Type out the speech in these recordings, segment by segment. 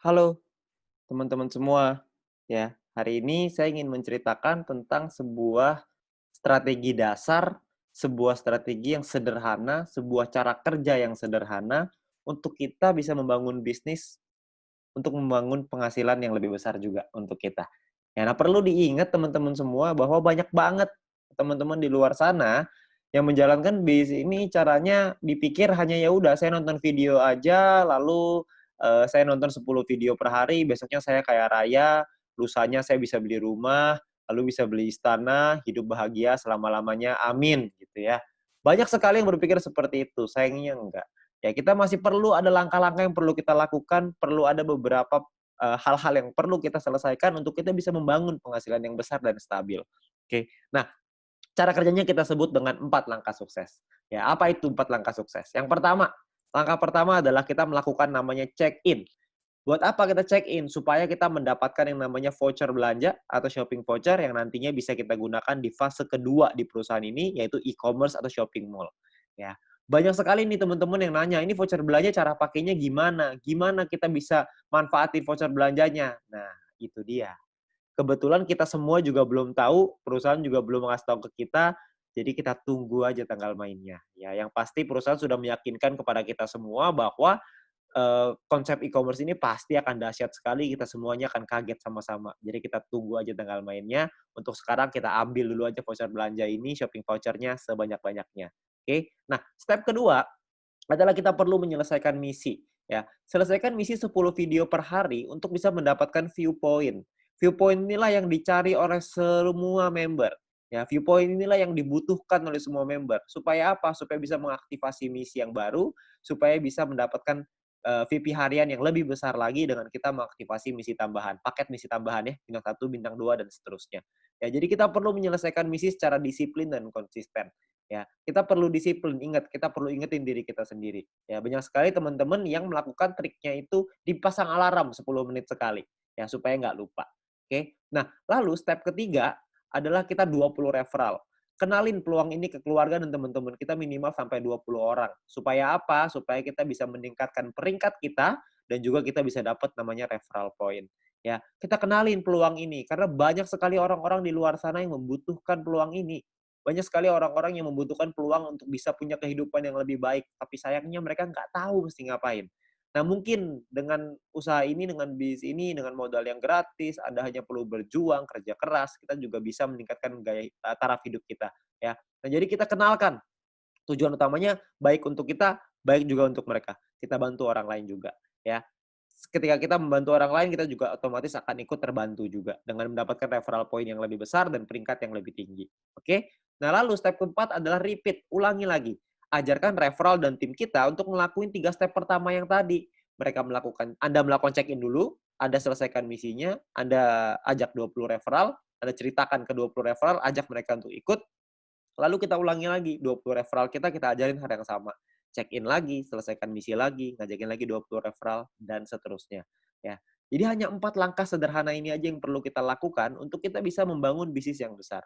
Halo teman-teman semua, ya. Hari ini saya ingin menceritakan tentang sebuah strategi dasar, sebuah strategi yang sederhana, sebuah cara kerja yang sederhana untuk kita bisa membangun bisnis, untuk membangun penghasilan yang lebih besar juga untuk kita. Ya, nah perlu diingat teman-teman semua bahwa banyak banget teman-teman di luar sana yang menjalankan bisnis ini caranya dipikir hanya ya udah saya nonton video aja lalu saya nonton 10 video per hari, besoknya saya kaya raya, lusanya saya bisa beli rumah, lalu bisa beli istana, hidup bahagia selama-lamanya, amin, gitu ya. Banyak sekali yang berpikir seperti itu, sayangnya enggak. Ya kita masih perlu ada langkah-langkah yang perlu kita lakukan, perlu ada beberapa, hal-hal yang perlu kita selesaikan untuk kita bisa membangun penghasilan yang besar dan stabil. Oke. Nah, cara kerjanya kita sebut dengan 4 langkah sukses. Ya, apa itu 4 langkah sukses? Yang pertama, langkah pertama adalah kita melakukan namanya check-in. Buat apa kita check-in? Supaya kita mendapatkan yang namanya voucher belanja atau shopping voucher yang nantinya bisa kita gunakan di fase kedua di perusahaan ini, yaitu e-commerce atau shopping mall. Ya, banyak sekali nih teman-teman yang nanya, "Ini voucher belanja cara pakainya gimana? Gimana kita bisa manfaatin voucher belanjanya?" Nah, itu dia. Kebetulan kita semua juga belum tahu, perusahaan juga belum ngasih tahu ke kita, jadi kita tunggu aja tanggal mainnya. Ya, yang pasti perusahaan sudah meyakinkan kepada kita semua bahwa konsep e-commerce ini pasti akan dahsyat sekali, kita semuanya akan kaget sama-sama. Jadi kita tunggu aja tanggal mainnya, untuk sekarang kita ambil dulu aja voucher belanja ini, shopping voucher-nya sebanyak-banyaknya. Oke. Nah, step kedua adalah kita perlu menyelesaikan misi, ya. Selesaikan misi 10 video per hari untuk bisa mendapatkan view point. View point inilah yang dicari oleh semua member. Ya, view point inilah yang dibutuhkan oleh semua member. Supaya apa? Supaya bisa mengaktifasi misi yang baru, supaya bisa mendapatkan VP harian yang lebih besar lagi dengan kita mengaktifasi misi tambahan, paket misi tambahan ya, bintang 1, bintang 2 dan seterusnya. Ya, jadi kita perlu menyelesaikan misi secara disiplin dan konsisten. Ya, kita perlu disiplin, ingat, kita perlu ingetin diri kita sendiri. Ya, banyak sekali teman-teman yang melakukan triknya itu dipasang alarm 10 menit sekali, ya, supaya nggak lupa. Oke. Nah, lalu step ketiga adalah kita 20 referral. Kenalin peluang ini ke keluarga dan teman-teman kita minimal sampai 20 orang. Supaya apa? Supaya kita bisa meningkatkan peringkat kita dan juga kita bisa dapat namanya referral point. Ya, kita kenalin peluang ini karena banyak sekali orang-orang di luar sana yang membutuhkan peluang ini. Banyak sekali orang-orang yang membutuhkan peluang untuk bisa punya kehidupan yang lebih baik, tapi sayangnya mereka nggak tahu mesti ngapain. Nah, mungkin dengan usaha ini, dengan bisnis ini, dengan modal yang gratis, Anda hanya perlu berjuang, kerja keras, kita juga bisa meningkatkan taraf hidup kita, ya. Nah, jadi kita kenalkan tujuan utamanya baik untuk kita, baik juga untuk mereka. Kita bantu orang lain juga, ya. Ketika kita membantu orang lain, kita juga otomatis akan ikut terbantu juga dengan mendapatkan referral point yang lebih besar dan peringkat yang lebih tinggi. Oke? Nah, lalu step keempat adalah repeat, ulangi lagi. Ajarkan referral dan tim kita untuk ngelakuin 3 step pertama yang tadi. Anda melakukan check-in dulu, Anda selesaikan misinya, Anda ajak 20 referral, Anda ceritakan ke 20 referral, ajak mereka untuk ikut, lalu kita ulangi lagi, 20 referral kita ajarin hal yang sama. Check-in lagi, selesaikan misi lagi, ngajakin lagi 20 referral, dan seterusnya. Ya. Jadi hanya 4 langkah sederhana ini aja yang perlu kita lakukan untuk kita bisa membangun bisnis yang besar.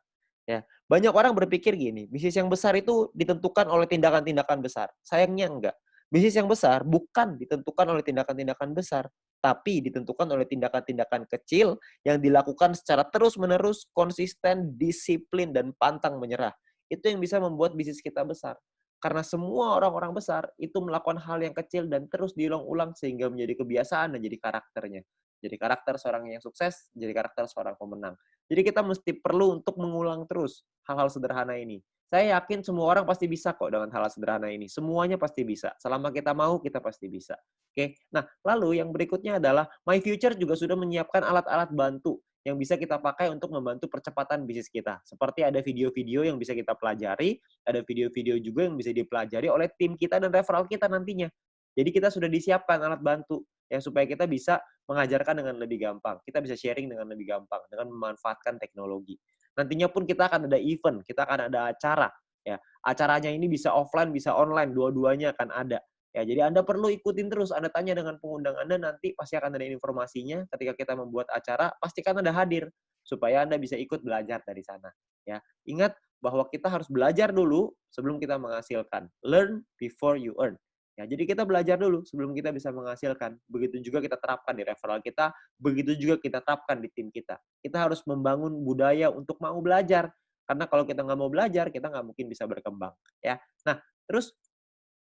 Ya. Banyak orang berpikir gini, bisnis yang besar itu ditentukan oleh tindakan-tindakan besar. Sayangnya enggak. Bisnis yang besar bukan ditentukan oleh tindakan-tindakan besar, tapi ditentukan oleh tindakan-tindakan kecil yang dilakukan secara terus-menerus, konsisten, disiplin, dan pantang menyerah. Itu yang bisa membuat bisnis kita besar. Karena semua orang-orang besar itu melakukan hal yang kecil dan terus diulang-ulang sehingga menjadi kebiasaan dan jadi karakternya. Jadi karakter seorang yang sukses, jadi karakter seorang pemenang. Jadi kita mesti perlu untuk mengulang terus hal-hal sederhana ini. Saya yakin semua orang pasti bisa kok dengan hal-hal sederhana ini. Semuanya pasti bisa. Selama kita mau, kita pasti bisa. Oke. Nah, lalu yang berikutnya adalah My Future juga sudah menyiapkan alat-alat bantu yang bisa kita pakai untuk membantu percepatan bisnis kita. Seperti ada video-video yang bisa kita pelajari, ada video-video juga yang bisa dipelajari oleh tim kita dan referral kita nantinya. Jadi kita sudah disiapkan alat bantu ya supaya kita bisa mengajarkan dengan lebih gampang. Kita bisa sharing dengan lebih gampang dengan memanfaatkan teknologi. Nantinya pun kita akan ada event, kita akan ada acara ya. Acaranya ini bisa offline, bisa online, dua-duanya akan ada. Ya, jadi Anda perlu ikutin terus, Anda tanya dengan pengundang Anda, nanti pasti akan ada informasinya ketika kita membuat acara, pastikan Anda hadir, supaya Anda bisa ikut belajar dari sana. Ya, ingat bahwa kita harus belajar dulu sebelum kita menghasilkan. Learn before you earn. Ya, jadi kita belajar dulu sebelum kita bisa menghasilkan. Begitu juga kita terapkan di referral kita, begitu juga kita terapkan di tim kita. Kita harus membangun budaya untuk mau belajar. Karena kalau kita nggak mau belajar, kita nggak mungkin bisa berkembang. Ya. Nah, terus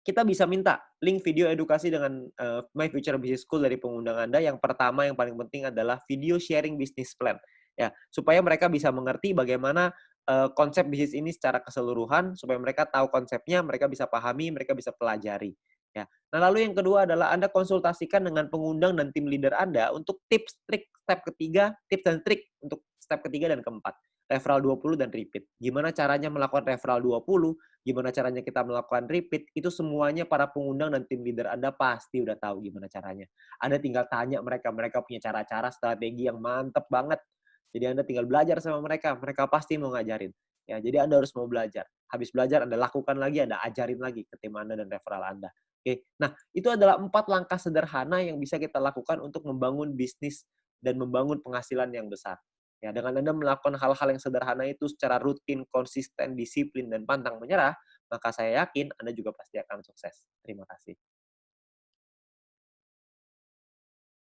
kita bisa minta link video edukasi dengan My Future Business School dari pengundang Anda. Yang pertama yang paling penting adalah video sharing business plan. Ya, supaya mereka bisa mengerti bagaimana konsep bisnis ini secara keseluruhan, supaya mereka tahu konsepnya, mereka bisa pahami, mereka bisa pelajari. Ya. Nah, lalu yang kedua adalah Anda konsultasikan dengan pengundang dan tim leader Anda untuk tips, trik, step ketiga, tips dan trik untuk step ketiga dan keempat. Referral 20 dan repeat. Gimana caranya melakukan referral 20, gimana caranya kita melakukan repeat, itu semuanya para pengundang dan tim leader Anda pasti udah tahu gimana caranya. Anda tinggal tanya mereka, mereka punya cara-cara strategi yang mantep banget. Jadi Anda tinggal belajar sama mereka, mereka pasti mau ngajarin. Ya, jadi Anda harus mau belajar. Habis belajar Anda lakukan lagi, Anda ajarin lagi ke tim Anda dan referral Anda. Oke. Nah, itu adalah 4 langkah sederhana yang bisa kita lakukan untuk membangun bisnis dan membangun penghasilan yang besar. Ya, dengan Anda melakukan hal-hal yang sederhana itu secara rutin, konsisten, disiplin, dan pantang menyerah, maka saya yakin Anda juga pasti akan sukses. Terima kasih.